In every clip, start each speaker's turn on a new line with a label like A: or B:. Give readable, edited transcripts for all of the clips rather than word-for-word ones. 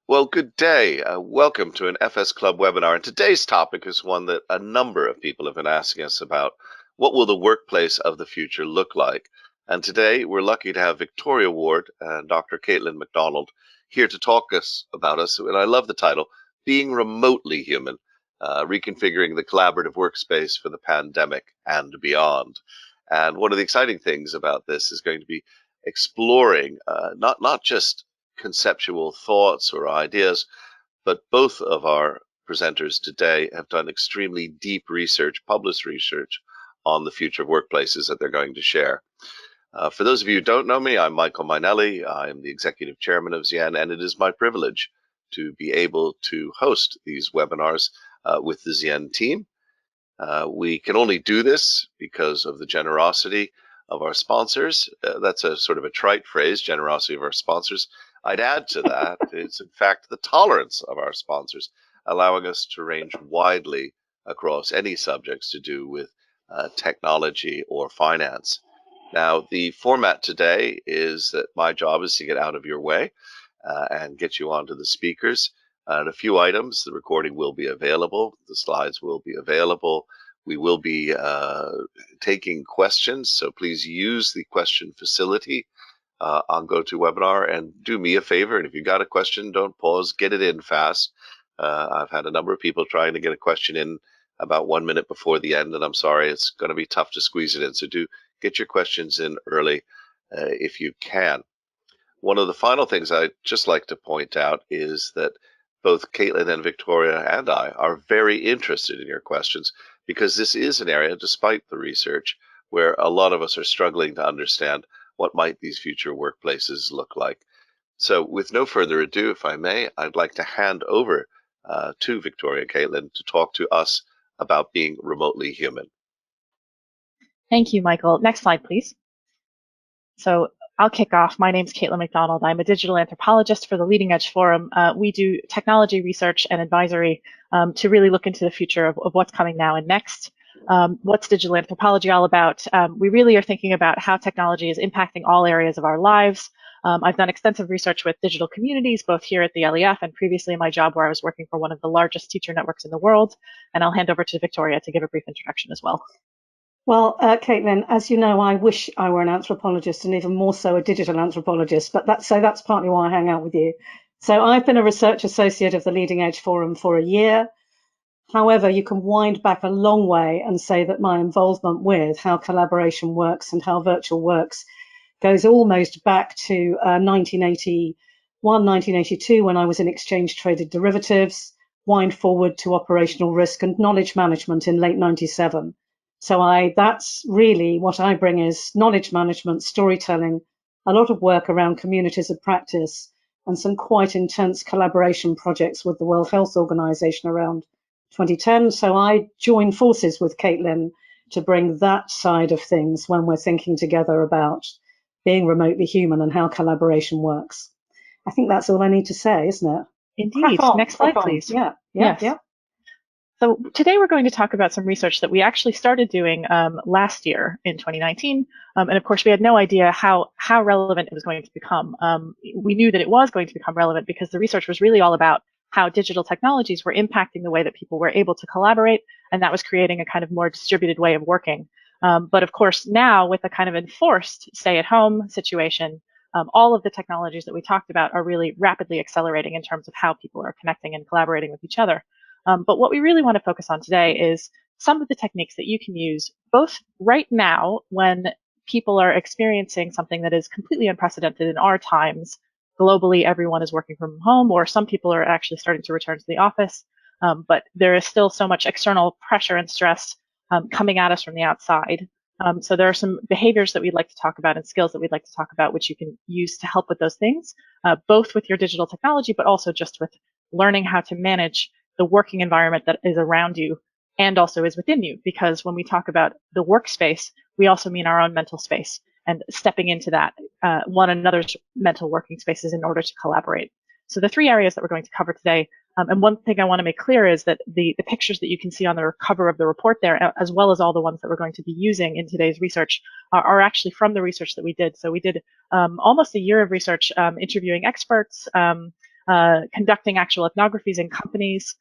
A: Well, good day. Welcome to an FS Club webinar. And today's topic is one that a number of people have been asking us about. What will the workplace of the future look like? And today we're lucky to have Victoria Ward and Dr. Caitlin McDonald here to talk about us. And I love the title, Being Remotely Human, Reconfiguring the Collaborative Workspace for the Pandemic and Beyond. And one of the exciting things about this is going to be exploring not just conceptual thoughts or ideas, but both of our presenters today have done extremely deep research, published research on the future of workplaces that they're going to share. For those of you who don't know me, I'm Michael Mainelli. I'm the executive chairman of Zien, and it is my privilege to be able to host these webinars with the Zien team. We can only do this because of the generosity of our sponsors. That's a sort of a trite phrase, generosity of our sponsors. I'd add to that, it's in fact the tolerance of our sponsors, allowing us to range widely across any subjects to do with technology or finance. Now, the format today is that my job is to get out of your way and get you onto the speakers. And a few items, the recording will be available, the slides will be available. We will be taking questions, so please use the question facility on GoToWebinar, and do me a favor, and if you've got a question, don't pause, get it in fast. I've had a number of people trying to get a question in about 1 minute before the end, and I'm sorry, it's going to be tough to squeeze it in, so do get your questions in early if you can. One of the final things I'd just like to point out is that both Caitlin and Victoria and I are very interested in your questions, because this is an area, despite the research, where a lot of us are struggling to understand what might these future workplaces look like. So with no further ado, if I may, I'd like to hand over to Victoria and Caitlin to talk to us about being remotely human.
B: Thank you, Michael. Next slide, please. So I'll kick off. My name's Caitlin McDonald. I'm a digital anthropologist for the Leading Edge Forum. We do technology research and advisory to really look into the future of what's coming now and next. What's digital anthropology all about? We really are thinking about how technology is impacting all areas of our lives. I've done extensive research with digital communities, both here at the LEF and previously in my job where I was working for one of the largest teacher networks in the world. And I'll hand over to Victoria to give a brief introduction as well.
C: Well, Caitlin, as you know, I wish I were an anthropologist, and even more so a digital anthropologist, but that's partly why I hang out with you. So I've been a research associate of the Leading Edge Forum for a year. However, you can wind back a long way and say that my involvement with how collaboration works and how virtual works goes almost back to 1981, 1982, when I was in exchange traded derivatives, wind forward to operational risk and knowledge management in late 97. So that's really what I bring is knowledge management, storytelling, a lot of work around communities of practice, and some quite intense collaboration projects with the World Health Organization around 2010. So I joined forces with Caitlin to bring that side of things when we're thinking together about being remotely human and how collaboration works. I think that's all I need to say, isn't it?
B: Indeed. Next slide, please.
C: Yeah.
B: So today we're going to talk about some research that we actually started doing last year in 2019. And of course, we had no idea how relevant it was going to become. We knew that it was going to become relevant because the research was really all about how digital technologies were impacting the way that people were able to collaborate, and that was creating a kind of more distributed way of working. But of course, now with a kind of enforced stay-at-home situation, all of the technologies that we talked about are really rapidly accelerating in terms of how people are connecting and collaborating with each other. But what we really want to focus on today is some of the techniques that you can use both right now when people are experiencing something that is completely unprecedented in our times. Globally, everyone is working from home, or some people are actually starting to return to the office. But there is still so much external pressure and stress coming at us from the outside. So there are some behaviors that we'd like to talk about and skills that we'd like to talk about, which you can use to help with those things, both with your digital technology, but also just with learning how to manage the working environment that is around you and also is within you. Because when we talk about the workspace, we also mean our own mental space and stepping into that, one another's mental working spaces in order to collaborate. So the three areas that we're going to cover today, and one thing I want to make clear is that the pictures that you can see on the cover of the report there, as well as all the ones that we're going to be using in today's research, are actually from the research that we did. So we did almost a year of research interviewing experts, conducting actual ethnographies in companies,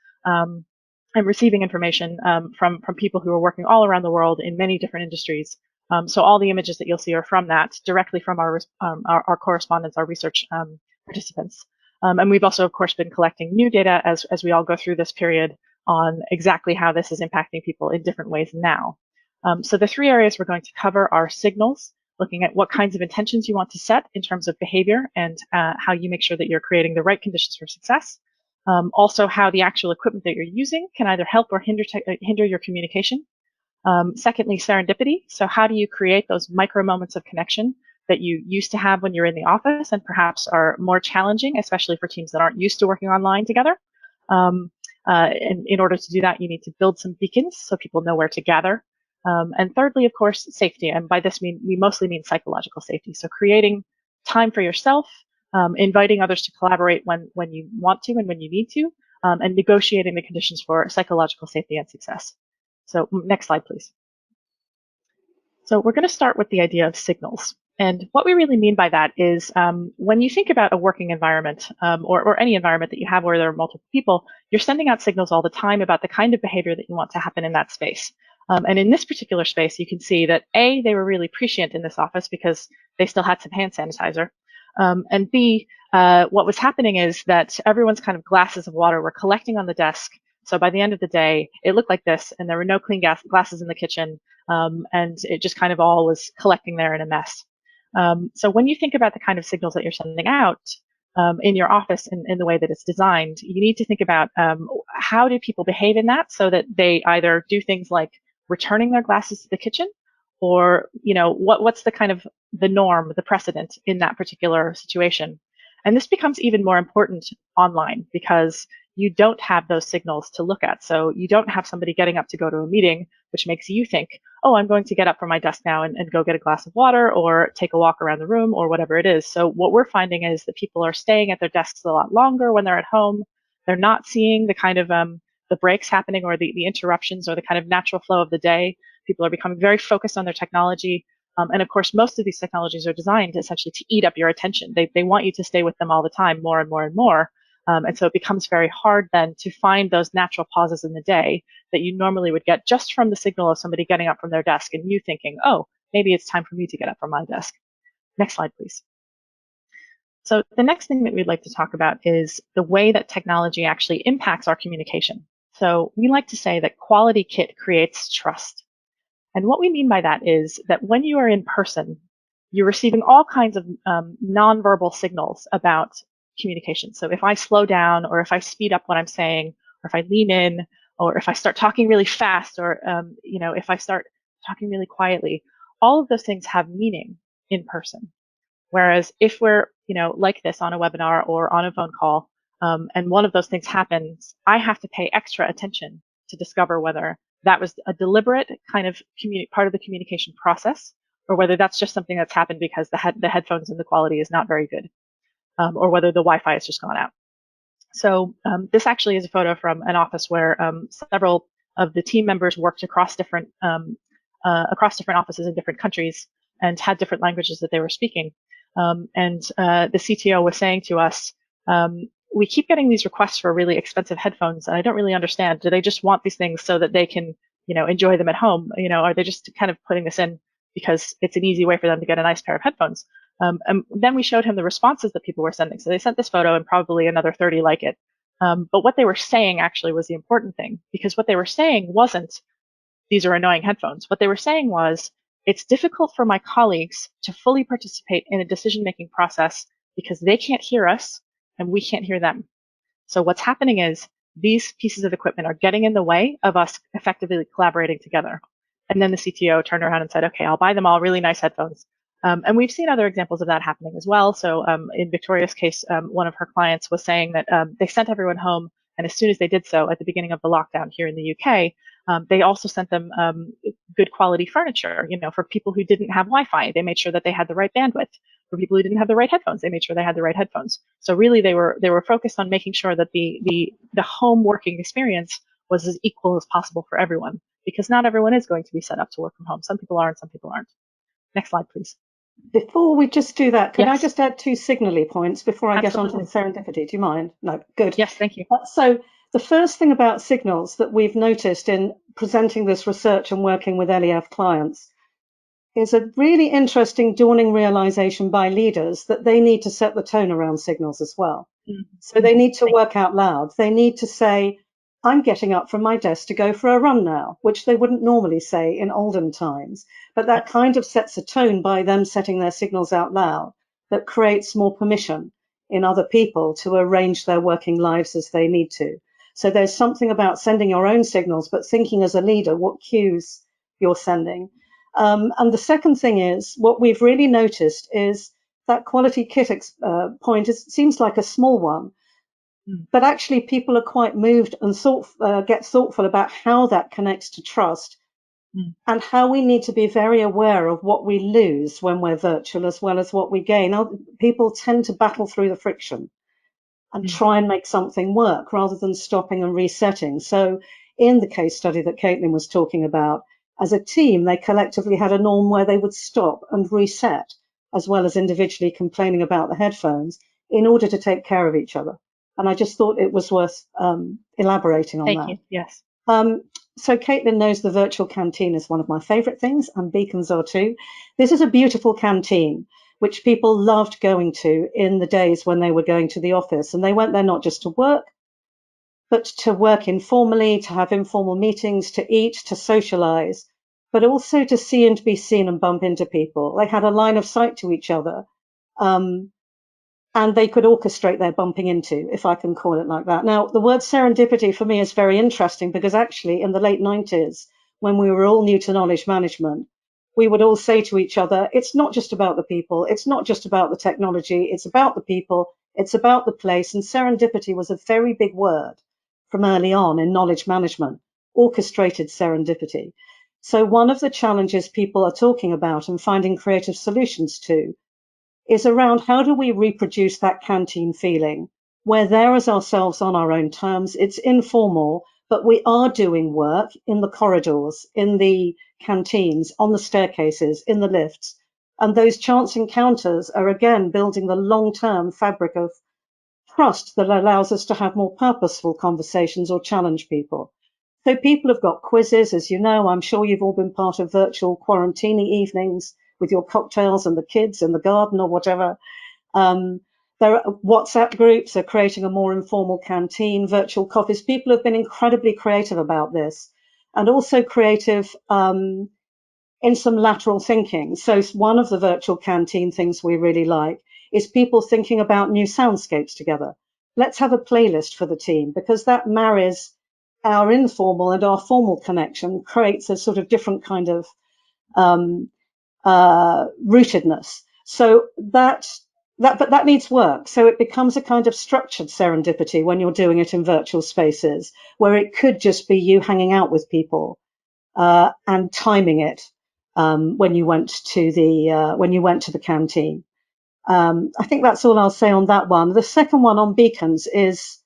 B: and receiving information from people who are working all around the world in many different industries. So all the images that you'll see are from that, directly from our correspondents, our research participants. And we've also, of course, been collecting new data as we all go through this period on exactly how this is impacting people in different ways now. So the three areas we're going to cover are signals, looking at what kinds of intentions you want to set in terms of behavior and how you make sure that you're creating the right conditions for success. Also, how the actual equipment that you're using can either help or hinder your communication. Secondly, serendipity. So how do you create those micro moments of connection that you used to have when you're in the office and perhaps are more challenging, especially for teams that aren't used to working online together? And in order to do that, you need to build some beacons so people know where to gather. And thirdly, of course, safety. And by this, we mostly mean psychological safety. So creating time for yourself, inviting others to collaborate when you want to and when you need to, and negotiating the conditions for psychological safety and success. So next slide, please. So we're going to start with the idea of signals. And what we really mean by that is when you think about a working environment or any environment that you have where there are multiple people, you're sending out signals all the time about the kind of behavior that you want to happen in that space. And in this particular space, you can see that A, they were really prescient in this office because they still had some hand sanitizer. And B, what was happening is that everyone's kind of glasses of water were collecting on the desk. So by the end of the day, it looked like this, and there were no clean glasses in the kitchen, and it just kind of all was collecting there in a mess. So when you think about the kind of signals that you're sending out in your office in the way that it's designed, you need to think about how do people behave in that so that they either do things like returning their glasses to the kitchen, or what's the kind of the norm, the precedent in that particular situation. And this becomes even more important online because you don't have those signals to look at. So you don't have somebody getting up to go to a meeting, which makes you think, oh, I'm going to get up from my desk now and go get a glass of water or take a walk around the room or whatever it is. So what we're finding is that people are staying at their desks a lot longer when they're at home. They're not seeing the kind of the breaks happening or the interruptions or the kind of natural flow of the day. People are becoming very focused on their technology. And of course, most of these technologies are designed essentially to eat up your attention. They want you to stay with them all the time, more and more and more. And so it becomes very hard then to find those natural pauses in the day that you normally would get just from the signal of somebody getting up from their desk and you thinking, oh, maybe it's time for me to get up from my desk. Next slide, please. So the next thing that we'd like to talk about is the way that technology actually impacts our communication. So we like to say that quality kit creates trust. And what we mean by that is that when you are in person, you're receiving all kinds of nonverbal signals about communication. So if I slow down, or if I speed up what I'm saying, or if I lean in, or if I start talking really fast, or if I start talking really quietly, all of those things have meaning in person. Whereas if we're like this on a webinar or on a phone call, and one of those things happens, I have to pay extra attention to discover whether that was a deliberate kind of part of the communication process, or whether that's just something that's happened because the headphones and the quality is not very good, or whether the Wi-Fi has just gone out. So this actually is a photo from an office where several of the team members worked across different offices in different countries and had different languages that they were speaking. And the CTO was saying to us, we keep getting these requests for really expensive headphones, and I don't really understand. Do they just want these things so that they can, enjoy them at home? Are they just kind of putting this in because it's an easy way for them to get a nice pair of headphones? And then we showed him the responses that people were sending. So they sent this photo and probably another 30 like it. But what they were saying actually was the important thing, because what they were saying wasn't, these are annoying headphones. What they were saying was, it's difficult for my colleagues to fully participate in a decision-making process because they can't hear us and we can't hear them. So what's happening is these pieces of equipment are getting in the way of us effectively collaborating together. And then the CTO turned around and said, okay, I'll buy them all really nice headphones. And we've seen other examples of that happening as well. So in Victoria's case, one of her clients was saying that they sent everyone home, and as soon as they did so at the beginning of the lockdown here in the UK, they also sent them good quality furniture. For people who didn't have Wi-Fi, they made sure that they had the right bandwidth. For people who didn't have the right headphones, they made sure they had the right headphones. So really, they were focused on making sure that the home working experience was as equal as possible for everyone, because not everyone is going to be set up to work from home. Some people are and some people aren't. Next slide, please.
C: Before we just do that, could I
B: Yes,
C: just add two signally points before I get onto the
B: absolutely.
C: serendipity? Do you mind? No, good.
B: Yes, thank you.
C: So the first thing about signals that we've noticed in presenting this research and working with LEF clients is a really interesting dawning realization by leaders that they need to set the tone around signals as well. So they need to work out loud. They need to say, I'm getting up from my desk to go for a run now, which they wouldn't normally say in olden times. But that kind of sets a tone by them setting their signals out loud that creates more permission in other people to arrange their working lives as they need to. So there's something about sending your own signals, but thinking as a leader what cues you're sending. And the second thing is what we've really noticed is that quality kit point seems like a small one, but actually people are quite moved and get thoughtful about how that connects to trust and how we need to be very aware of what we lose when we're virtual as well as what we gain. People tend to battle through the friction and try and make something work rather than stopping and resetting. So in the case study that Caitlin was talking about, as a team, they collectively had a norm where they would stop and reset, as well as individually complaining about the headphones in order to take care of each other. And I just thought it was worth elaborating on
B: Thank
C: that.
B: you. Yes.
C: So Caitlin knows the virtual canteen is one of my favorite things, and beacons are too. This is a beautiful canteen, which people loved going to in the days when they were going to the office. And they went there not just to work, but to work informally, to have informal meetings, to eat, to socialize, but also to see and be seen and bump into people. They had a line of sight to each other. And they could orchestrate their bumping into, if I can call it like that. Now, the word serendipity for me is very interesting because actually in the late 90s, when we were all new to knowledge management, we would all say to each other, it's not just about the people, it's not just about the technology, it's about the people, it's about the place. And serendipity was a very big word from early on in knowledge management, orchestrated serendipity. So one of the challenges people are talking about and finding creative solutions to is around how do we reproduce that canteen feeling? We're there as ourselves on our own terms. It's informal, but we are doing work in the corridors, in the canteens, on the staircases, in the lifts. And those chance encounters are again building the long-term fabric of trust that allows us to have more purposeful conversations or challenge people. So people have got quizzes, as you know. I'm sure you've all been part of virtual quarantine evenings with your cocktails and the kids in the garden or whatever. There are WhatsApp groups are creating a more informal canteen, virtual coffees. People have been incredibly creative about this and also creative in some lateral thinking. So one of the virtual canteen things we really like is people thinking about new soundscapes together. Let's have a playlist for the team because that marries our informal and our formal connection, creates a sort of different kind of rootedness. So but that needs work. So it becomes a kind of structured serendipity when you're doing it in virtual spaces, where it could just be you hanging out with people and timing it when you went to the canteen. I think that's all I'll say on that one. The second one on beacons is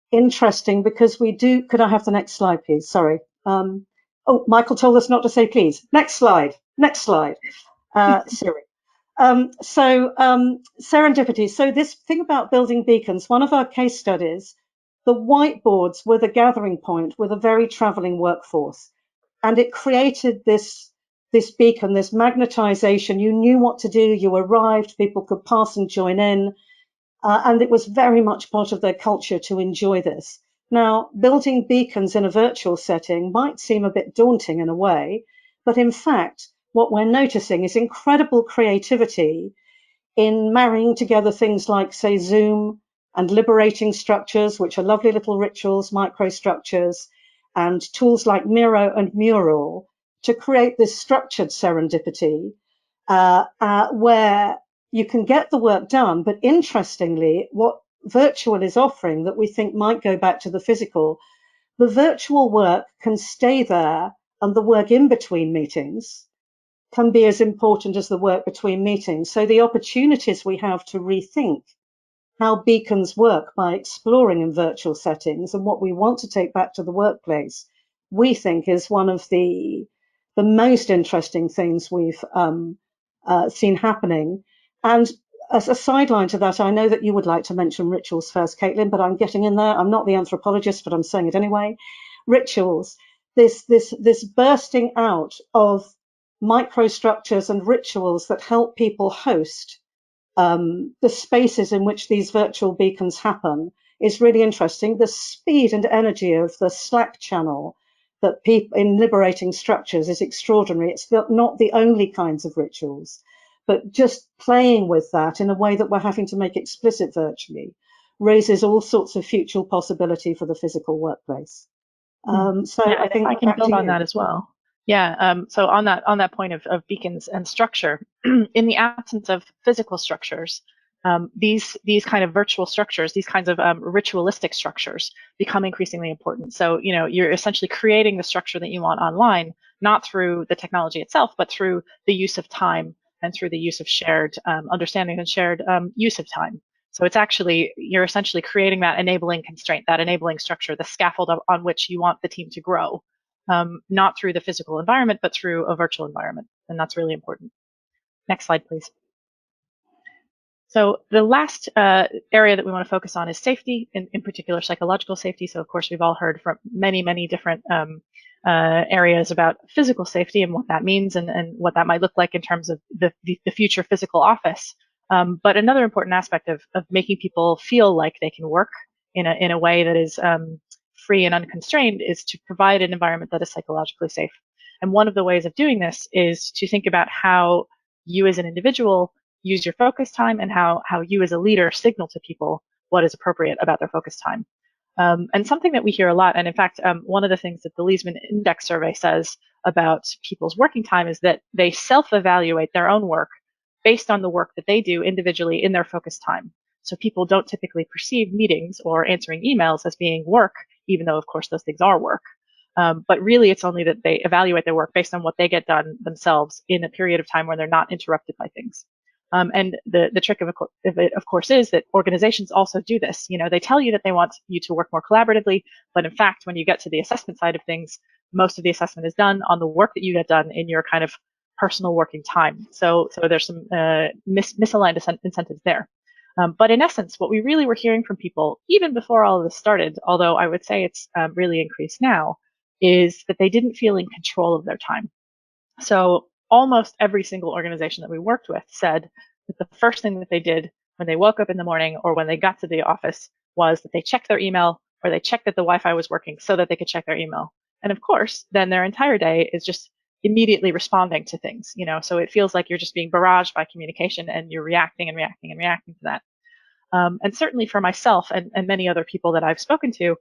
C: interesting because we do. Could I have the next slide, please? Sorry. Oh, Michael told us not to say please. Next slide. Next slide. Siri. Serendipity. So this thing about building beacons, one of our case studies, the whiteboards were the gathering point with a very traveling workforce. And it created this beacon, this magnetization. You knew what to do. You arrived. People could pass and join in. And it was very much part of their culture to enjoy this. Now, building beacons in a virtual setting might seem a bit daunting in a way, but in fact, what we're noticing is incredible creativity in marrying together things like, say, Zoom and liberating structures, which are lovely little rituals, microstructures, and tools like Miro and Mural to create this structured serendipity where you can get the work done. But interestingly, what virtual is offering that we think might go back to the physical, the virtual work can stay there and the work in between meetings can be as important as the work between meetings. So the opportunities we have to rethink how beacons work by exploring in virtual settings and what we want to take back to the workplace, we think is one of the most interesting things we've seen happening. And as a sideline to that, I know that you would like to mention rituals first, Caitlin, but I'm getting in there. I'm not the anthropologist, but I'm saying it anyway. Rituals, this bursting out of microstructures and rituals that help people host the spaces in which these virtual beacons happen is really interesting. The speed and energy of the Slack channel that people in liberating structures is extraordinary. It's not the only kinds of rituals, but just playing with that in a way that we're having to make explicit virtually raises all sorts of future possibility for the physical workplace. So
B: yeah,
C: I think
B: I can build on that as well. Yeah. So on that point of beacons and structure, in the absence of physical structures, these kind of virtual structures, these kinds of ritualistic structures become increasingly important. So you're essentially creating the structure that you want online, not through the technology itself, but through the use of time and through the use of shared understanding and shared use of time. So it's actually, you're essentially creating that enabling constraint, that enabling structure, the scaffold on which you want the team to grow, not through the physical environment, but through a virtual environment. And that's really important. Next slide, please. So the last area that we want to focus on is safety, in particular psychological safety. So of course, we've all heard from many different areas about physical safety and what that means and what that might look like in terms of the future physical office. But another important aspect of making people feel like they can work in a way that is free and unconstrained is to provide an environment that is psychologically safe. And one of the ways of doing this is to think about how you as an individual use your focus time and how you as a leader signal to people what is appropriate about their focus time. And something that we hear a lot, and in fact, one of the things that the Leesman Index survey says about people's working time is that they self-evaluate their own work based on the work that they do individually in their focus time. So people don't typically perceive meetings or answering emails as being work, even though, of course, those things are work. But really, it's only that they evaluate their work based on what they get done themselves in a period of time where they're not interrupted by things. And the trick of it, of course, is that organizations also do this. They tell you that they want you to work more collaboratively, but in fact, when you get to the assessment side of things, most of the assessment is done on the work that you get done in your kind of personal working time. So there's some misaligned incentives there. But in essence, what we really were hearing from people, even before all of this started, although I would say it's really increased now, is that they didn't feel in control of their time. So almost every single organization that we worked with said that the first thing that they did when they woke up in the morning or when they got to the office was that they checked their email or they checked that the Wi-Fi was working so that they could check their email. And of course, then their entire day is just immediately responding to things, so it feels like you're just being barraged by communication and you're reacting and reacting and reacting to that. And certainly for myself and many other people that I've spoken to,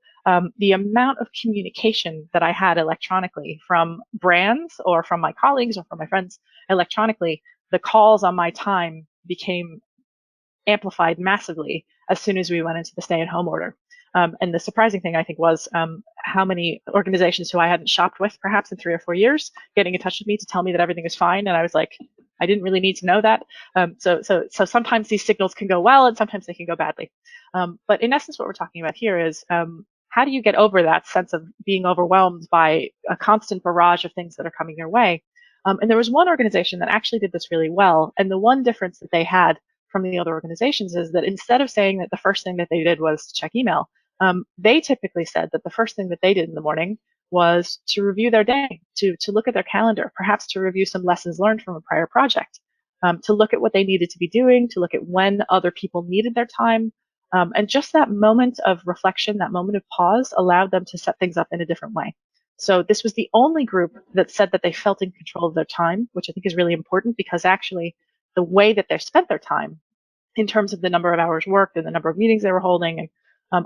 B: the amount of communication that I had electronically from brands or from my colleagues or from my friends electronically, the calls on my time became amplified massively as soon as we went into the stay-at-home order. And the surprising thing, I think, was how many organizations who I hadn't shopped with perhaps in 3 or 4 years getting in touch with me to tell me that everything was fine. And I was like, I didn't really need to know that. So sometimes these signals can go well and sometimes they can go badly. But in essence, what we're talking about here is how do you get over that sense of being overwhelmed by a constant barrage of things that are coming your way? And there was one organization that actually did this really well. And the one difference that they had from the other organizations is that instead of saying that the first thing that they did was to check email, they typically said that the first thing that they did in the morning was to review their day, to look at their calendar, perhaps to review some lessons learned from a prior project, to look at what they needed to be doing, to look at when other people needed their time. And just that moment of reflection, that moment of pause allowed them to set things up in a different way. So this was the only group that said that they felt in control of their time, which I think is really important because actually the way that they spent their time in terms of the number of hours worked and the number of meetings they were holding and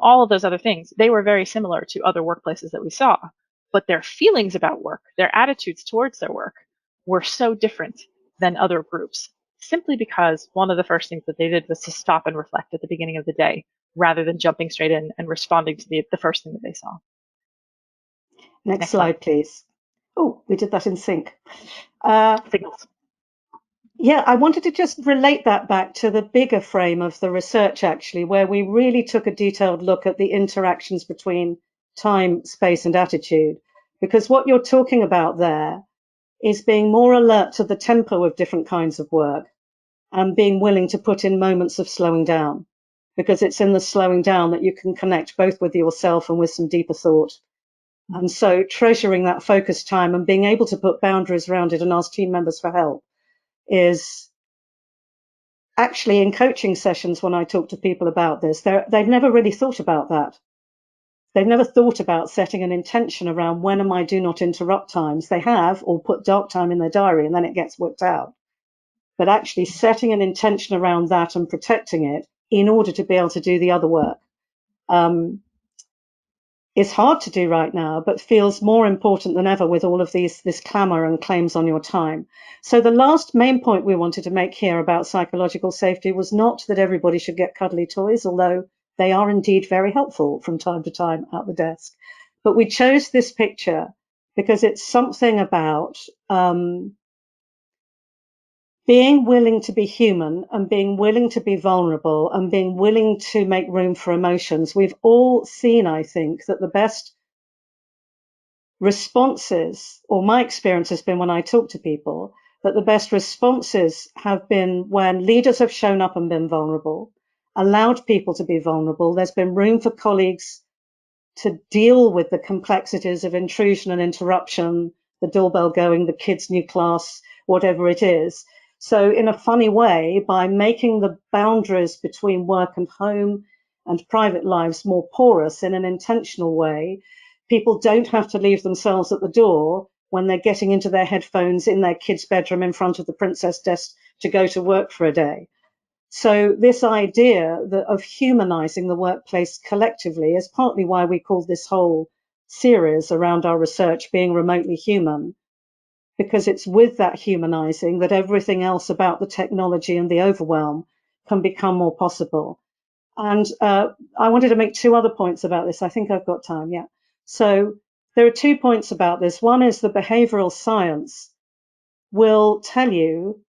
B: all of those other things, they were very similar to other workplaces that we saw. But their feelings about work, their attitudes towards their work were so different than other groups, simply because one of the first things that they did was to stop and reflect at the beginning of the day rather than jumping straight in and responding to the first thing that they saw.
C: Next slide, please. Oh, we did that in sync.
B: Signals.
C: Yeah, I wanted to just relate that back to the bigger frame of the research, actually, where we really took a detailed look at the interactions between time, space, and attitude. Because what you're talking about there is being more alert to the tempo of different kinds of work and being willing to put in moments of slowing down, because it's in the slowing down that you can connect both with yourself and with some deeper thought. And so treasuring that focus time and being able to put boundaries around it and ask team members for help is actually, in coaching sessions, when I talk to people about this, they've never really thought about that. They've never thought about setting an intention around when are my do not interrupt times. They have, or put dark time in their diary and then it gets worked out. But actually setting an intention around that and protecting it in order to be able to do the other work is hard to do right now, but feels more important than ever with all of this clamour and claims on your time. So the last main point we wanted to make here about psychological safety was not that everybody should get cuddly toys, although they are indeed very helpful from time to time at the desk. But we chose this picture because it's something about being willing to be human and being willing to be vulnerable and being willing to make room for emotions. We've all seen, I think, that the best responses, or my experience has been when I talk to people, that the best responses have been when leaders have shown up and been vulnerable, allowed people to be vulnerable. There's been room for colleagues to deal with the complexities of intrusion and interruption, the doorbell going, the kids' new class, whatever it is. So in a funny way, by making the boundaries between work and home and private lives more porous in an intentional way, people don't have to leave themselves at the door when they're getting into their headphones in their kid's bedroom in front of the princess desk to go to work for a day. So this idea of humanizing the workplace collectively is partly why we call this whole series around our research being remotely human, because it's with that humanizing that everything else about the technology and the overwhelm can become more possible. And I wanted to make two other points about this. I think I've got time, yeah. So there are 2 points about this. One is the behavioral science will tell you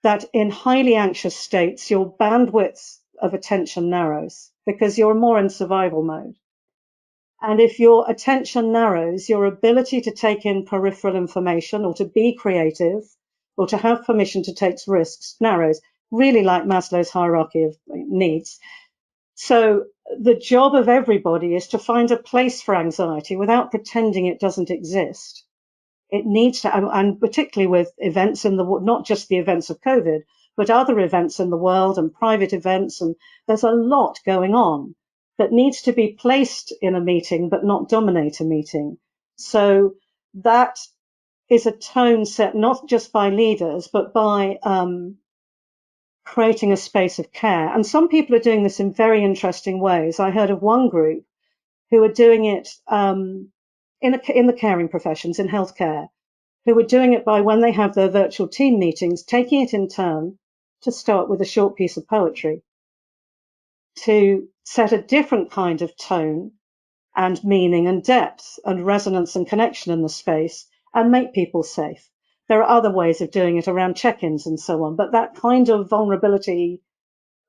C: that in highly anxious states, your bandwidth of attention narrows because you're more in survival mode. And if your attention narrows, your ability to take in peripheral information or to be creative or to have permission to take risks narrows, really like Maslow's hierarchy of needs. So the job of everybody is to find a place for anxiety without pretending it doesn't exist. It needs to, and particularly with events in the, not just the events of COVID, but other events in the world and private events. And there's a lot going on that needs to be placed in a meeting, but not dominate a meeting. So that is a tone set not just by leaders, but by creating a space of care. And some people are doing this in very interesting ways. I heard of one group who are doing it in the caring professions, in healthcare, who were doing it by, when they have their virtual team meetings, taking it in turn to start with a short piece of poetry, to set a different kind of tone and meaning and depth and resonance and connection in the space and make people safe. There are other ways of doing it around check-ins and so on, but that kind of vulnerability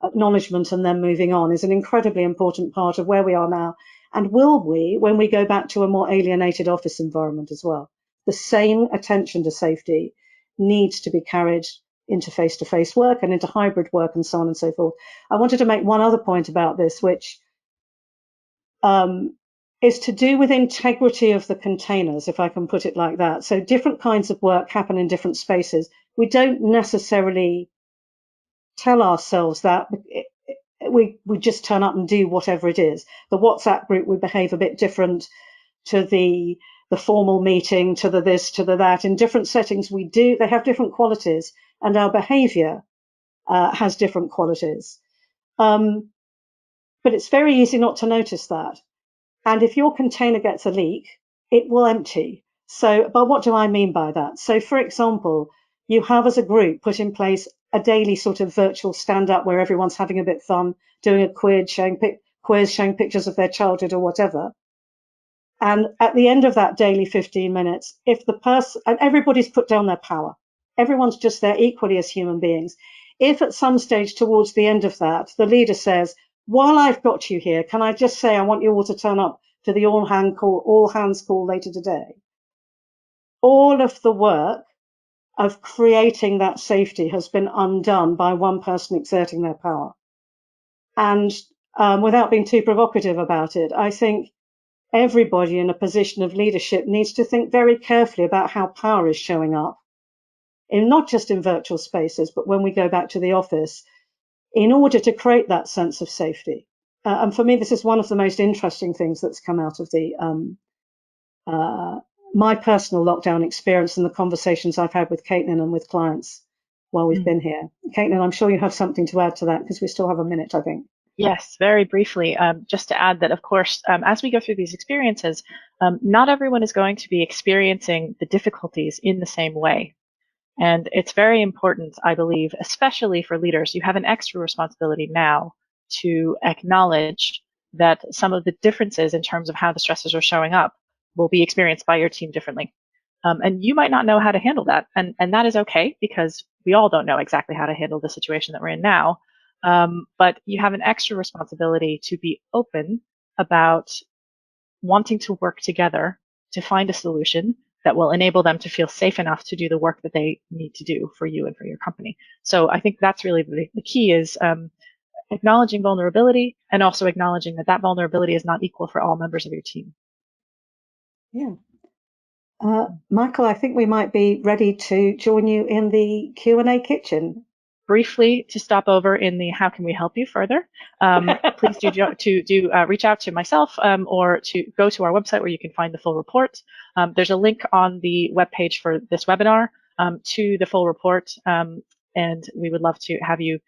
C: acknowledgement and then moving on is an incredibly important part of where we are now. And will we, when we go back to a more alienated office environment as well? The same attention to safety needs to be carried into face-to-face work and into hybrid work and so on and so forth. I wanted to make one other point about this, which is to do with integrity of the containers, if I can put it like that. So different kinds of work happen in different spaces. We don't necessarily tell ourselves that. We just turn up and do whatever it is. The WhatsApp group, we behave a bit different to the formal meeting, to the this, to the that. In different settings, they have different qualities, and our behavior has different qualities. But it's very easy not to notice that. And if your container gets a leak, it will empty. So, but what do I mean by that? So, for example, you have as a group put in place a daily sort of virtual stand-up where everyone's having a bit of fun, doing a quiz, showing pictures of their childhood or whatever. And at the end of that daily 15 minutes, if the person, and everybody's put down their power, everyone's just there equally as human beings. If at some stage towards the end of that, the leader says, while I've got you here, can I just say I want you all to turn up to the all hands call later today? All of the work of creating that safety has been undone by one person exerting their power. And without being too provocative about it, I think everybody in a position of leadership needs to think very carefully about how power is showing up, in not just in virtual spaces, but when we go back to the office, in order to create that sense of safety. And for me, this is one of the most interesting things that's come out of the my personal lockdown experience and the conversations I've had with Caitlin and with clients while we've been here. Caitlin, I'm sure you have something to add to that because we still have a minute, I think.
B: Yes, very briefly, just to add that, of course, as we go through these experiences, not everyone is going to be experiencing the difficulties in the same way. And it's very important, I believe, especially for leaders, you have an extra responsibility now to acknowledge that some of the differences in terms of how the stresses are showing up will be experienced by your team differently. And you might not know how to handle that. And that is okay, because we all don't know exactly how to handle the situation that we're in now. But you have an extra responsibility to be open about wanting to work together to find a solution that will enable them to feel safe enough to do the work that they need to do for you and for your company. So I think that's really the key is acknowledging vulnerability and also acknowledging that that vulnerability is not equal for all members of your team.
C: Yeah. Michael, I think we might be ready to join you in the Q&A kitchen.
B: Briefly, to stop over in the how can we help you further, please do reach out to myself or to go to our website where you can find the full report. There's a link on the webpage for this webinar to the full report, and we would love to have you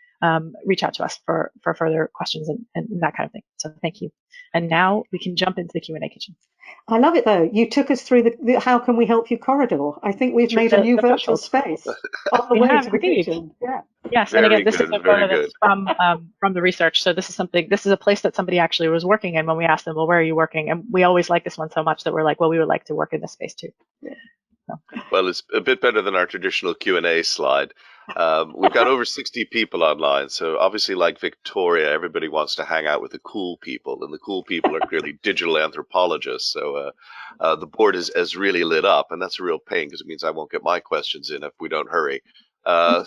B: reach out to us for further questions and that kind of thing. So thank you. And now we can jump into the Q&A kitchen.
C: I love it, though. You took us through the how can we help you corridor. I think we've made a new virtual space on the way to the kitchen. Yeah.
B: Yes, and again, this is a photo that's from the research. So this is a place that somebody actually was working in when we asked them, well, where are you working? And we always like this one so much that we're like, well, we would like to work in this space too.
C: Yeah.
B: So.
A: Well, it's a bit better than our traditional Q&A slide. We've got over 60 people online, so obviously, like Victoria, everybody wants to hang out with the cool people, and the cool people are clearly digital anthropologists. So the board is really lit up, and that's a real pain because it means I won't get my questions in if we don't hurry. A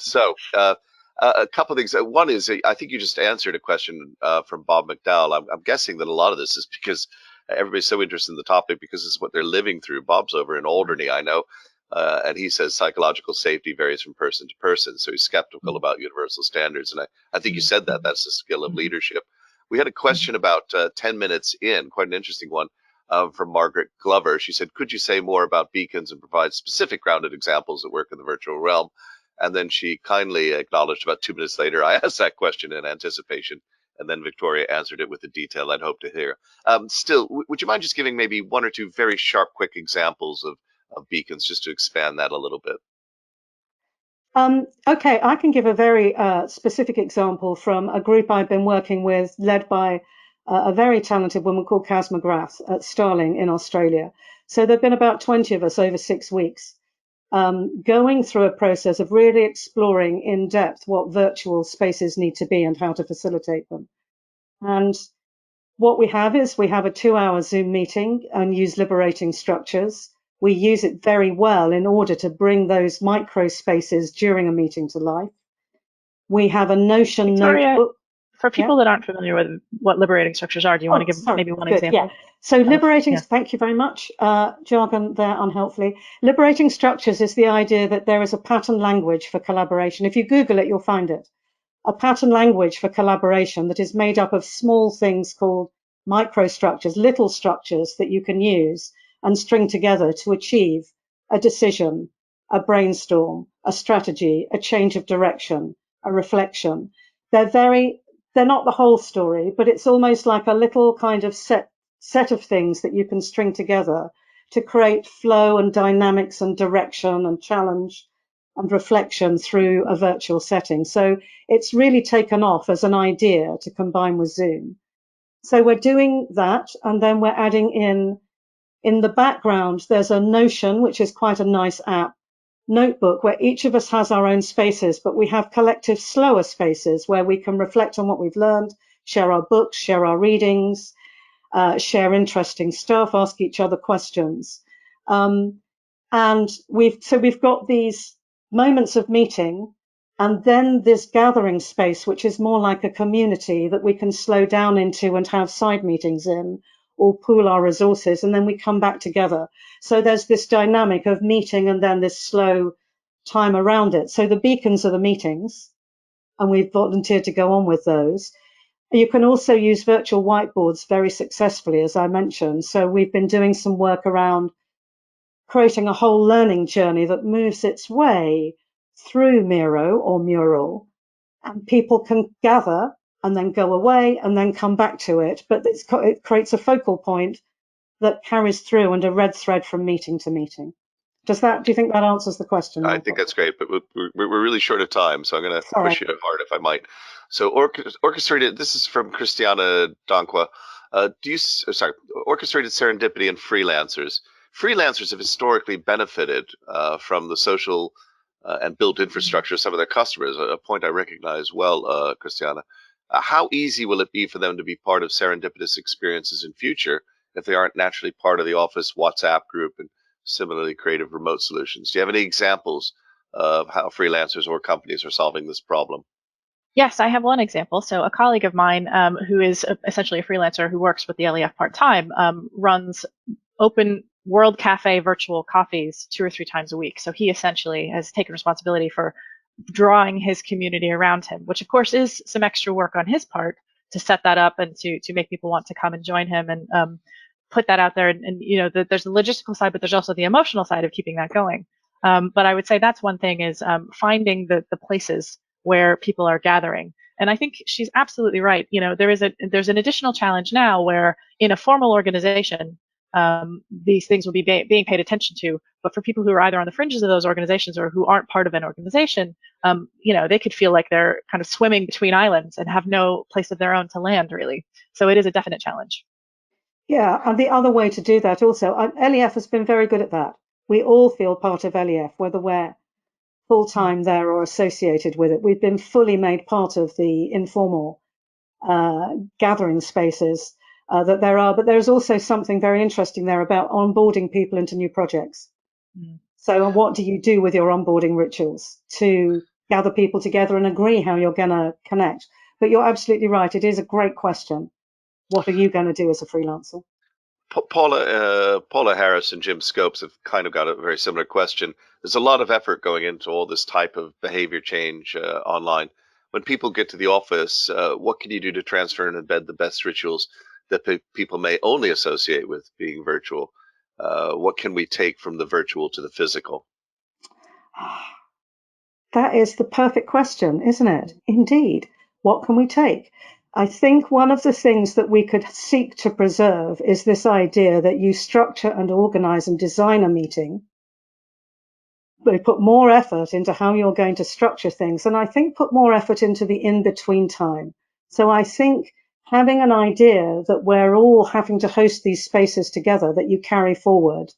A: couple of things. One is, I think you just answered a question from Bob McDowell. I'm guessing that a lot of this is because everybody's so interested in the topic because it's what they're living through. Bob's over in Alderney, I know. And he says psychological safety varies from person to person. So he's skeptical about universal standards. And I think you said that that's a skill of leadership. We had a question about 10 minutes in, quite an interesting one, from Margaret Glover. She said, could you say more about beacons and provide specific grounded examples that work in the virtual realm? And then she kindly acknowledged about 2 minutes later, I asked that question in anticipation. And then Victoria answered it with the detail I'd hoped to hear. Still, would you mind just giving maybe one or two very sharp, quick examples of beacons, just to expand that a little bit?
C: Okay, I can give a very specific example from a group I've been working with, led by a very talented woman called Kaz McGrath at Starling in Australia. So there have been about 20 of us over 6 weeks going through a process of really exploring in depth what virtual spaces need to be and how to facilitate them. And what we have is we have a 2-hour Zoom meeting and use liberating structures. We use it very well in order to bring those micro spaces during a meeting to life. We have a Notion notebook.
B: For people that aren't familiar with what liberating structures are, do you want to give maybe one example?
C: Yeah. So liberating, thank you very much, jargon there unhelpfully. Liberating structures is the idea that there is a pattern language for collaboration. If you Google it, you'll find it. A pattern language for collaboration that is made up of small things called microstructures, little structures that you can use and string together to achieve a decision, a brainstorm, a strategy, a change of direction, a reflection. They're not the whole story, but it's almost like a little kind of set of things that you can string together to create flow and dynamics and direction and challenge and reflection through a virtual setting. So it's really taken off as an idea to combine with Zoom. So we're doing that, and then we're adding in the background, there's a Notion, which is quite a nice app, notebook where each of us has our own spaces, but we have collective slower spaces where we can reflect on what we've learned, share our books, share our readings, share interesting stuff, ask each other questions. And we've got these moments of meeting, and then this gathering space, which is more like a community that we can slow down into and have side meetings in, or pool our resources, and then we come back together. So there's this dynamic of meeting and then this slow time around it. So the beacons are the meetings, and we've volunteered to go on with those. You can also use virtual whiteboards very successfully, as I mentioned. So we've been doing some work around creating a whole learning journey that moves its way through Miro or Mural, and people can gather and then go away and then come back to it. But it creates a focal point that carries through and a red thread from meeting to meeting. Do you think that answers the question, Michael?
A: I think that's great, but we're really short of time, so I'm going to push you hard if I might. So orchestrated, this is from Christiana Donqua. Orchestrated serendipity and freelancers. Freelancers have historically benefited from the social and built infrastructure of some of their customers, a point I recognize well, Christiana. How easy will it be for them to be part of serendipitous experiences in future if they aren't naturally part of the Office WhatsApp group and similarly creative remote solutions? Do you have any examples of how freelancers or companies are solving this problem?
B: Yes, I have one example. So a colleague of mine who is essentially a freelancer who works with the LEF part-time runs open World Cafe virtual coffees 2 or 3 times a week. So he essentially has taken responsibility for drawing his community around him, which of course is some extra work on his part to set that up and to make people want to come and join him and put that out there. And there's the logistical side, but there's also the emotional side of keeping that going. But I would say that's one thing is finding the places where people are gathering. And I think she's absolutely right. There's an additional challenge now where in a formal organization, these things will be being paid attention to. But for people who are either on the fringes of those organizations or who aren't part of an organization, they could feel like they're kind of swimming between islands and have no place of their own to land, really. So it is a definite challenge.
C: Yeah, and the other way to do that also, LEF has been very good at that. We all feel part of LEF, whether we're full-time there or associated with it. We've been fully made part of the informal gathering spaces that there are, but there's also something very interesting there about onboarding people into new projects. So what do you do with your onboarding rituals to gather people together and agree how you're going to connect? But you're absolutely right. It is a great question. What are you going to do as a freelancer?
A: Paula Harris and Jim Scopes have kind of got a very similar question. There's a lot of effort going into all this type of behavior change online. When people get to the office, what can you do to transfer and embed the best rituals that people may only associate with being virtual? What can we take from the virtual to the physical?
C: That is the perfect question, isn't it? Indeed. What can we take? I think one of the things that we could seek to preserve is this idea that you structure and organize and design a meeting. We put more effort into how you're going to structure things, and I think put more effort into the in-between time. So I think having an idea that we're all having to host these spaces together that you carry forward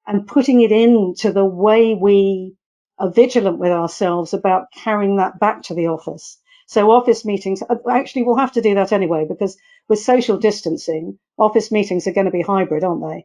C: and putting it into the way we are vigilant with ourselves about carrying that back to the office. So office meetings, actually we'll have to do that anyway, because with social distancing, office meetings are going to be hybrid, aren't they?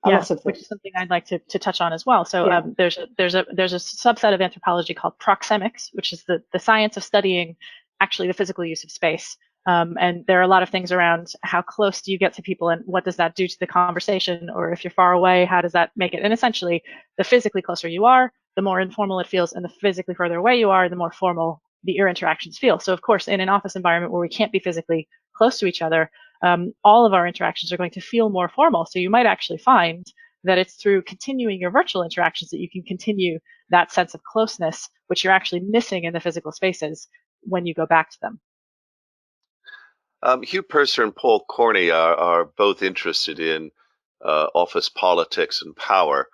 B: Yeah, which is something I'd like to touch on as well. So
C: Yeah.
B: There's a subset of anthropology called proxemics, which is the science of studying actually the physical use of space. And there are a lot of things around how close do you get to people and what does that do to the conversation, or if you're far away, how does that make it? And essentially, the physically closer you are, the more informal it feels, and the physically further away you are, the more formal your interactions feel. So of course, in an office environment where we can't be physically close to each other, all of our interactions are going to feel more formal. So you might actually find that it's through continuing your virtual interactions that you can continue that sense of closeness, which you're actually missing in the physical spaces when you go back to them.
A: Hugh Purser and Paul Corney are both interested in office politics and power.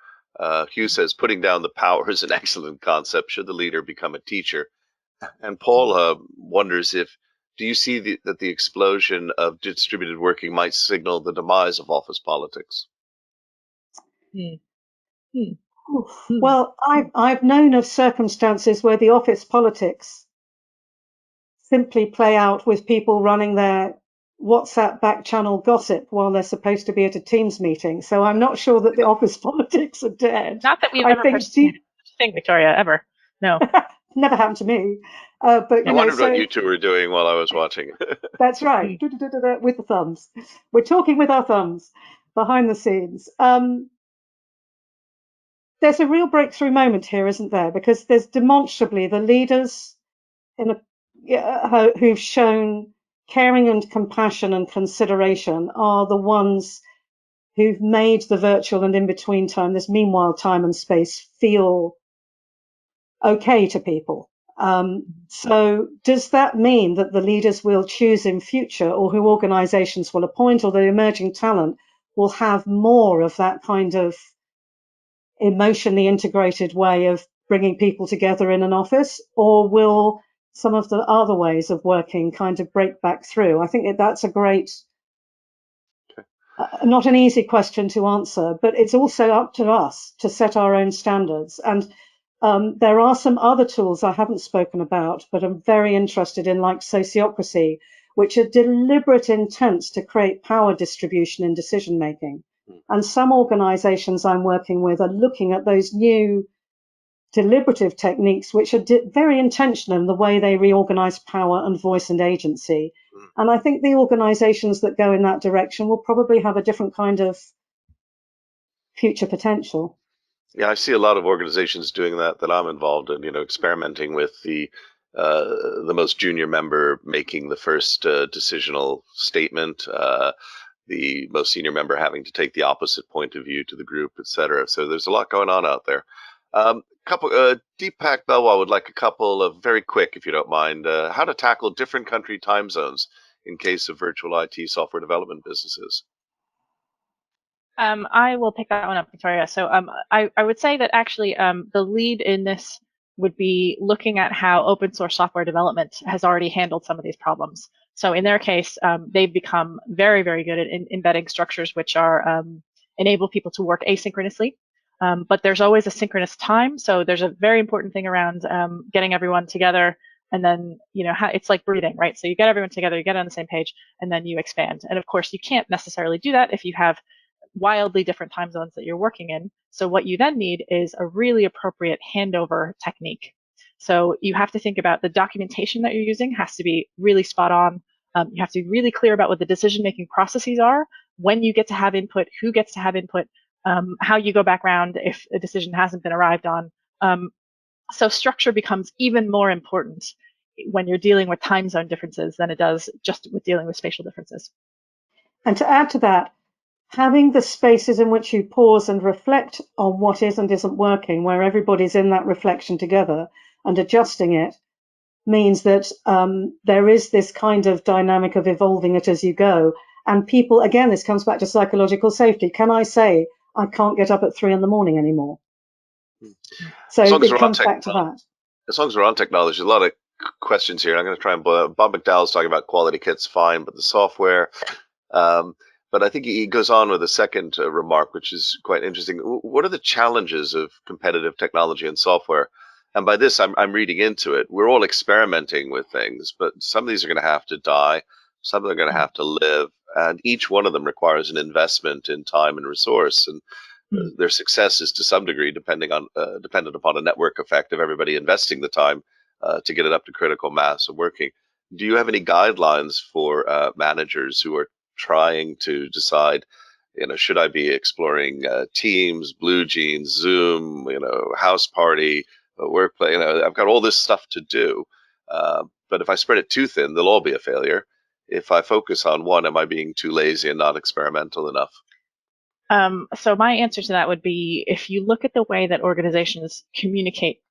A: Hugh says putting down the power is an excellent concept should the leader become a teacher. And Paul wonders do you see that the explosion of distributed working might signal the demise of office politics?
C: Well, I've known of circumstances where the office politics simply play out with people running their WhatsApp back channel gossip while they're supposed to be at a Teams meeting. So I'm not sure that the office politics are dead.
B: Not that we've ever participated. thing, Victoria, ever. No.
C: Never happened to me. But
A: I
C: you know,
A: wondered
C: so
A: what you two were doing while I was watching.
C: that's right. With the thumbs. We're talking with our thumbs behind the scenes. There's a real breakthrough moment here, isn't there? Because there's demonstrably the leaders who've shown caring and compassion and consideration are the ones who've made the virtual and in-between time, this meanwhile time and space, feel okay to people. So does that mean that the leaders we'll choose in future, or who organizations will appoint, or the emerging talent will have more of that kind of emotionally integrated way of bringing people together in an office, or will some of the other ways of working kind of break back through? I think that's a great, not an easy question to answer, but it's also up to us to set our own standards. And there are some other tools I haven't spoken about, but I'm very interested in, like sociocracy, which are deliberate intents to create power distribution in decision making. And some organizations I'm working with are looking at those new deliberative techniques, which are very intentional in the way they reorganize power and voice and agency. And I think the organizations that go in that direction will probably have a different kind of future potential.
A: Yeah, I see a lot of organizations doing that I'm involved in, experimenting with the most junior member making the first decisional statement, the most senior member having to take the opposite point of view to the group, et cetera. So there's a lot going on out there. Deepak Belwal would like a couple of very quick, if you don't mind, how to tackle different country time zones in case of virtual IT software development businesses.
B: I will pick that one up, Victoria. So I would say that actually the lead in this would be looking at how open source software development has already handled some of these problems. So in their case, they've become very, very good at embedding structures which are enable people to work asynchronously. But there's always a synchronous time. So there's a very important thing around getting everyone together. And then, it's like breathing, right? So you get everyone together, you get on the same page, and then you expand. And of course, you can't necessarily do that if you have wildly different time zones that you're working in. So what you then need is a really appropriate handover technique. So you have to think about the documentation that you're using has to be really spot on. You have to be really clear about what the decision-making processes are, when you get to have input, who gets to have input, how you go back around if a decision hasn't been arrived on. So structure becomes even more important when you're dealing with time zone differences than it does just with dealing with spatial differences.
C: And to add to that, having the spaces in which you pause and reflect on what is and isn't working, where everybody's in that reflection together and adjusting it, means that there is this kind of dynamic of evolving it as you go. And people, again, this comes back to psychological safety. Can I say I can't get up at 3 a.m. anymore? So it comes back to that.
A: As long as we're on technology, a lot of questions here. I'm going to try and Bob McDowell's talking about quality kits, fine, but the software. But I think he goes on with a second remark, which is quite interesting. What are the challenges of competitive technology and software? And by this, I'm reading into it. We're all experimenting with things, but some of these are going to have to die. Some of them are going to have to live. And each one of them requires an investment in time and resource. And their success is to some degree dependent upon a network effect of everybody investing the time to get it up to critical mass and working. Do you have any guidelines for managers who are trying to decide, should I be exploring Teams, Blue Jeans, Zoom, House Party, Workplace? I've got all this stuff to do, but if I spread it too thin, they'll all be a failure. If I focus on one, am I being too lazy and not experimental enough?
B: So my answer to that would be, if you look at the way that organizations communicate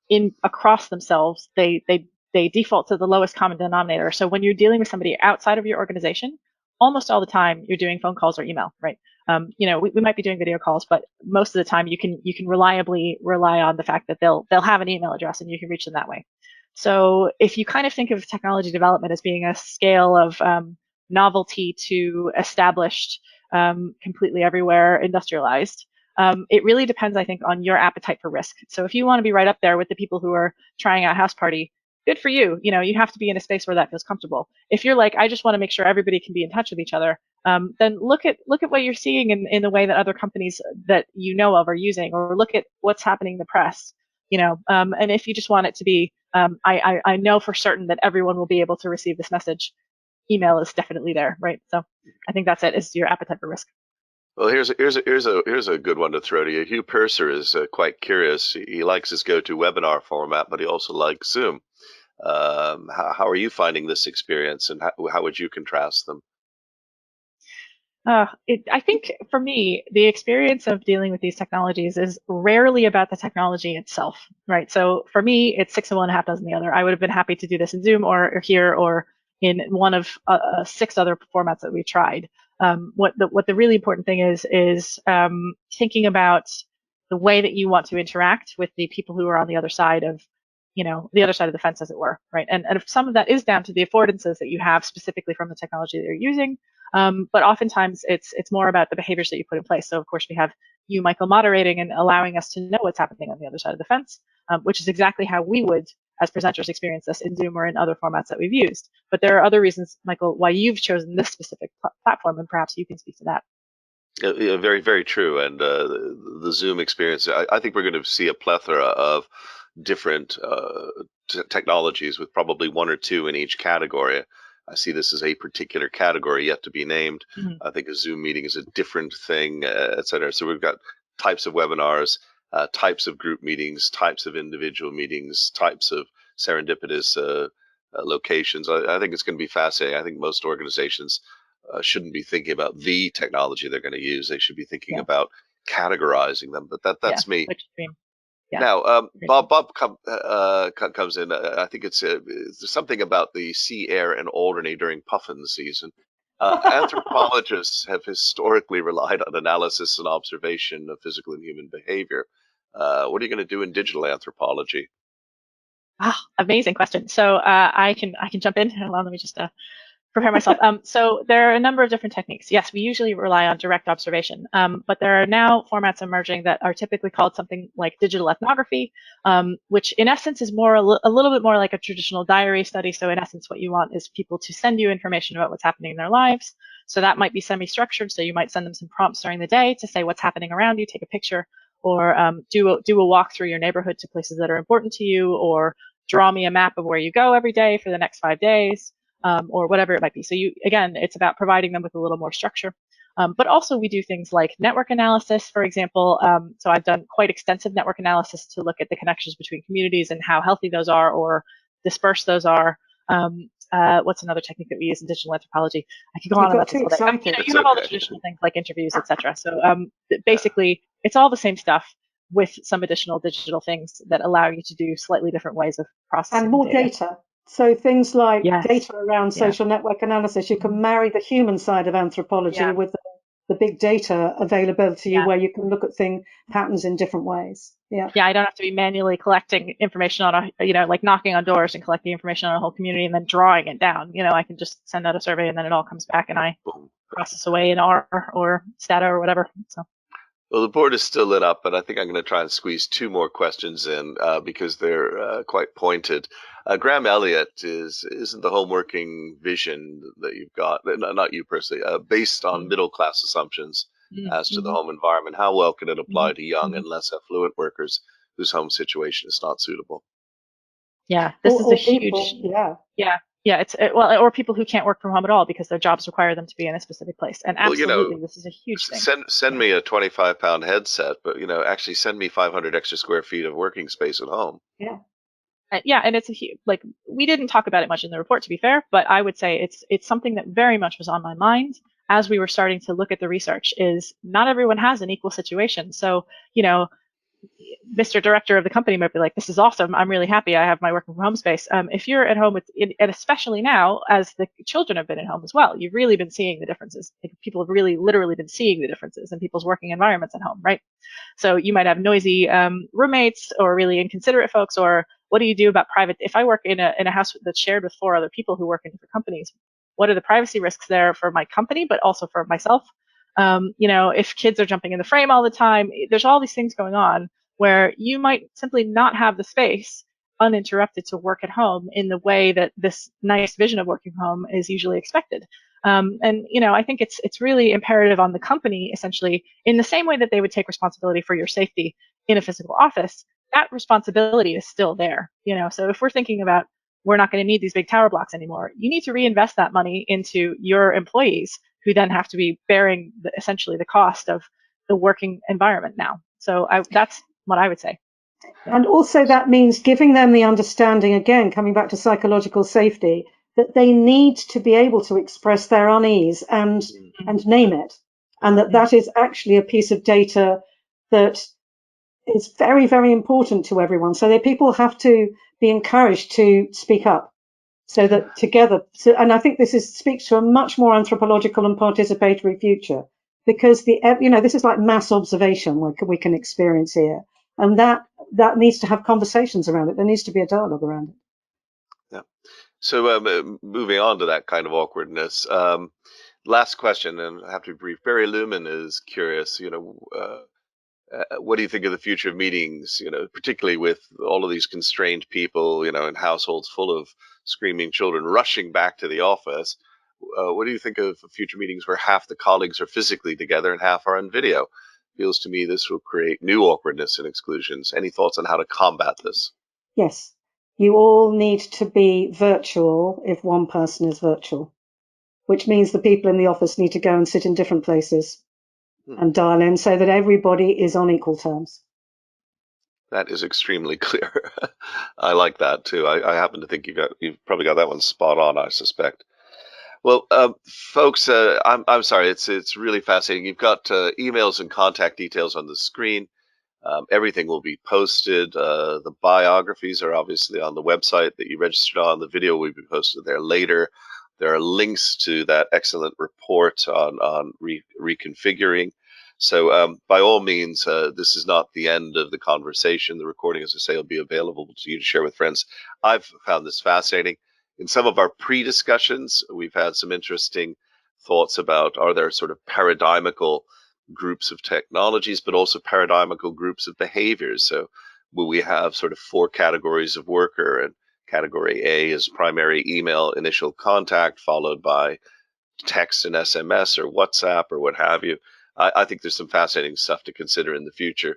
B: across themselves, they default to the lowest common denominator. So when you're dealing with somebody outside of your organization, almost all the time you're doing phone calls or email, right? We might be doing video calls, but most of the time you can reliably rely on the fact that they'll have an email address and you can reach them that way. So if you kind of think of technology development as being a scale of novelty to established, completely everywhere, industrialized, it really depends, I think, on your appetite for risk. So if you want to be right up there with the people who are trying out House Party, good for you. You have to be in a space where that feels comfortable. If you're like, I just want to make sure everybody can be in touch with each other, then look at what you're seeing in the way that other companies that you know of are using, or look at what's happening in the press. And if you just want it to be, I know for certain that everyone will be able to receive this message. Email is definitely there, right? So I think that's it. Is your appetite for risk.
A: Well, here's a good one to throw to you. Hugh Purser is quite curious. He likes his go-to-webinar format, but he also likes Zoom. How are you finding this experience, and how would you contrast them?
B: I think for me, the experience of dealing with these technologies is rarely about the technology itself, right? So for me, it's 6 of one, half dozen the other. I would have been happy to do this in Zoom or here or in one of 6 other formats that we tried. What the really important thing is thinking about the way that you want to interact with the people who are on the other side of, the other side of the fence, as it were, right? And if some of that is down to the affordances that you have specifically from the technology that you're using. But oftentimes it's more about the behaviors that you put in place. So of course we have you, Michael, moderating and allowing us to know what's happening on the other side of the fence, which is exactly how we would, as presenters, experience this in Zoom or in other formats that we've used. But there are other reasons, Michael, why you've chosen this specific platform, and perhaps you can speak to that.
A: Yeah, very, very true. And the Zoom experience, I think we're going to see a plethora of different technologies with probably 1 or 2 in each category. I see this as a particular category yet to be named.
B: Mm-hmm.
A: I think a Zoom meeting is a different thing, et cetera. So we've got types of webinars, types of group meetings, types of individual meetings, types of serendipitous locations. I think it's going to be fascinating. I think most organizations shouldn't be thinking about the technology they're going to use. They should be thinking about categorizing them. But that's me.
B: Which dream. Yeah.
A: Now, Bob comes in. I think it's something about the sea air in Alderney during puffin season. Anthropologists have historically relied on analysis and observation of physical and human behavior. What are you going to do in digital anthropology?
B: Amazing question. So I can jump in. Hold on, let me just prepare myself. So there are a number of different techniques. Yes, we usually rely on direct observation, but there are now formats emerging that are typically called something like digital ethnography, which in essence is a little bit more like a traditional diary study. So in essence, what you want is people to send you information about what's happening in their lives. So that might be semi-structured. So you might send them some prompts during the day to say what's happening around you, take a picture, or do a walk through your neighborhood to places that are important to you, or draw me a map of where you go every day for the next 5 days. Or whatever it might be. So again, it's about providing them with a little more structure. But also we do things like network analysis, for example. So I've done quite extensive network analysis to look at the connections between communities and how healthy those are or dispersed those are. What's another technique that we use in digital anthropology? I could go on about this all day. You have all the traditional things like interviews, etc. So basically, it's all the same stuff with some additional digital things that allow you to do slightly different ways of processing
C: and more data. So things like data around social network analysis, you can marry the human side of anthropology with the big data available to you where you can look at patterns in different ways. Yeah,
B: I don't have to be manually collecting information on like knocking on doors and collecting information on a whole community and then drawing it down. I can just send out a survey and then it all comes back and I process away in R or Stata or whatever. So.
A: Well, the board is still lit up, but I think I'm going to try and squeeze 2 more questions in because they're quite pointed. Graham Elliott isn't the home working vision that you've got, not you personally, based on middle class assumptions as to the home environment. How well can it apply to young and less affluent workers whose home situation is not suitable?
B: Yeah, this is a huge. Or people who can't work from home at all because their jobs require them to be in a specific place. And absolutely, this is a huge thing.
A: Send me a 25-pound headset, but actually send me 500 extra square feet of working space at home.
C: Yeah.
B: And it's we didn't talk about it much in the report, to be fair, but I would say it's something that very much was on my mind as we were starting to look at the research. Is not everyone has an equal situation. So Mr. Director of the company might be like, this is awesome. I'm really happy. I have my working from home space. If you're at home and especially now, as the children have been at home as well, you've really been seeing the differences. People have really literally been seeing the differences in people's working environments at home, right? So you might have noisy roommates or really inconsiderate folks, or what do you do about private? If I work in a house that's shared with 4 other people who work in different companies, what are the privacy risks there for my company, but also for myself? If kids are jumping in the frame all the time, there's all these things going on where you might simply not have the space uninterrupted to work at home in the way that this nice vision of working from home is usually expected. I think it's really imperative on the company, essentially, in the same way that they would take responsibility for your safety in a physical office, that responsibility is still there. So if we're thinking about we're not going to need these big tower blocks anymore, you need to reinvest that money into your employees, who then have to be bearing essentially the cost of the working environment now. So that's what I would say.
C: And also that means giving them the understanding, again, coming back to psychological safety, that they need to be able to express their unease and name it. And that is actually a piece of data that is very, very important to everyone. So that people have to be encouraged to speak up, so that together, and I think this speaks to a much more anthropological and participatory future, because this is like mass observation we can experience here. And that needs to have conversations around it. There needs to be a dialogue around it.
A: Yeah. So moving on to that kind of awkwardness, last question, and I have to be brief. Barry Lumen is curious, what do you think of the future of meetings, particularly with all of these constrained people, in households full of screaming children rushing back to the office? What do you think of future meetings where half the colleagues are physically together and half are on video? Feels to me this will create new awkwardness and exclusions. Any thoughts on how to combat this?
C: Yes. You all need to be virtual if one person is virtual, which means the people in the office need to go and sit in different places and dial in so that everybody is on equal terms.
A: That is extremely clear. I like that too. I happen to think you've probably got that one spot on, I suspect. Well, folks, I'm sorry. It's really fascinating. You've got emails and contact details on the screen. Everything will be posted. The biographies are obviously on the website that you registered on. The video will be posted there later. There are links to that excellent report on reconfiguring. So by all means, this is not the end of the conversation. The recording, as I say, will be available to you to share with friends. I've found this fascinating. In some of our pre-discussions, we've had some interesting thoughts about, are there sort of paradigmical groups of technologies, but also paradigmical groups of behaviors? So will we have sort of 4 categories of worker, and category A is primary email initial contact, followed by text and SMS or WhatsApp or what have you? I think there's some fascinating stuff to consider in the future,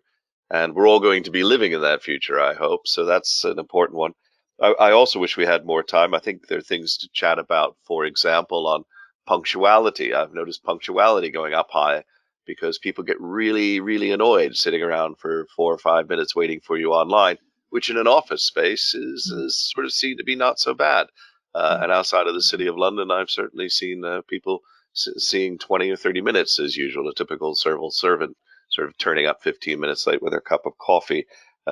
A: and we're all going to be living in that future, I hope. So that's an important one. I also wish we had more time. I think there are things to chat about, for example, on punctuality. I've noticed punctuality going up high because people get really, really annoyed sitting around for 4 or 5 minutes waiting for you online, which in an office space is sort of seen to be not so bad. And outside of the city of London, I've certainly seen people seeing 20 or 30 minutes as usual, a typical civil servant sort of turning up 15 minutes late with their cup of coffee,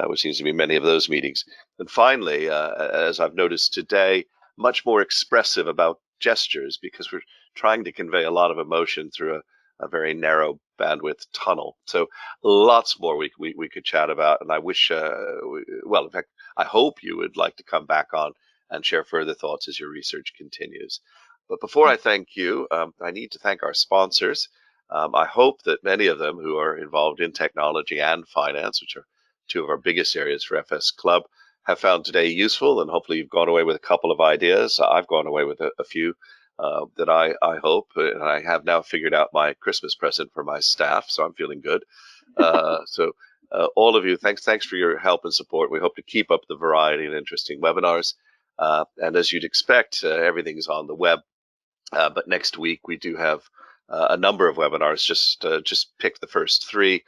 A: which seems to be many of those meetings. And finally, as I've noticed today, much more expressive about gestures, because we're trying to convey a lot of emotion through a very narrow bandwidth tunnel. So lots more we could chat about. And I wish, well, in fact, I hope you would like to come back on and share further thoughts as your research continues. But before I thank you, I need to thank our sponsors. I hope that many of them who are involved in technology and finance, which are 2 of our biggest areas for FS Club, have found today useful, and hopefully you've gone away with a couple of ideas. I've gone away with a few that I hope, and I have now figured out my Christmas present for my staff, so I'm feeling good. So all of you, thanks for your help and support. We hope to keep up the variety and interesting webinars. And as you'd expect, everything is on the web. But next week we do have a number of webinars. Just pick the first 3.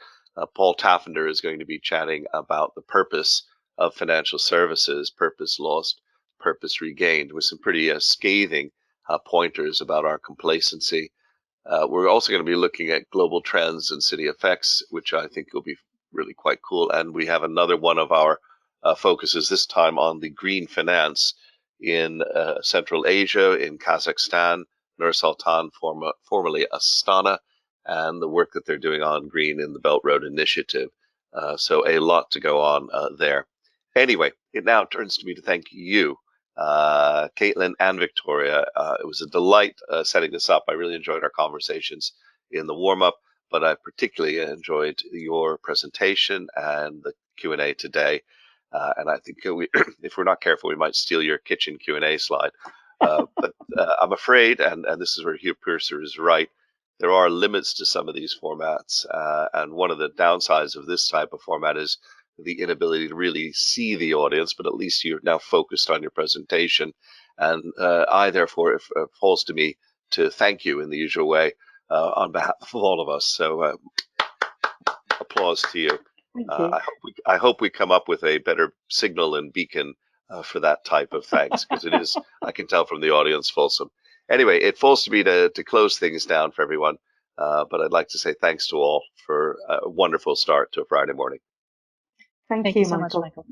A: Paul Taffender is going to be chatting about the purpose of financial services, purpose lost, purpose regained, with some pretty scathing pointers about our complacency. We're also going to be looking at global trends and city effects, which I think will be really quite cool. And we have another one of our focuses, this time on the green finance in Central Asia, in Kazakhstan, Nur Sultan, formerly Astana, and the work that they're doing on green in the Belt Road Initiative. So a lot to go on there. Anyway, it now turns to me to thank you, Caitlin and Victoria. It was a delight setting this up. I really enjoyed our conversations in the warm-up, but I particularly enjoyed your presentation and the Q&A today. And I think if we're not careful, we might steal your kitchen Q&A slide. But I'm afraid, and this is where Hugh Purser is right, there are limits to some of these formats. And one of the downsides of this type of format is the inability to really see the audience, but at least you're now focused on your presentation. And I, therefore, it falls to me to thank you in the usual way on behalf of all of us. So applause to you.
C: Thank you.
A: I hope we come up with a better signal and beacon for that type of thanks, because it is, I can tell from the audience, fulsome. Anyway, it falls to me to close things down for everyone, but I'd like to say thanks to all for a wonderful start to a Friday morning.
C: Thank
B: Thank
C: you,
B: you so much,
C: Michael.
B: Michael.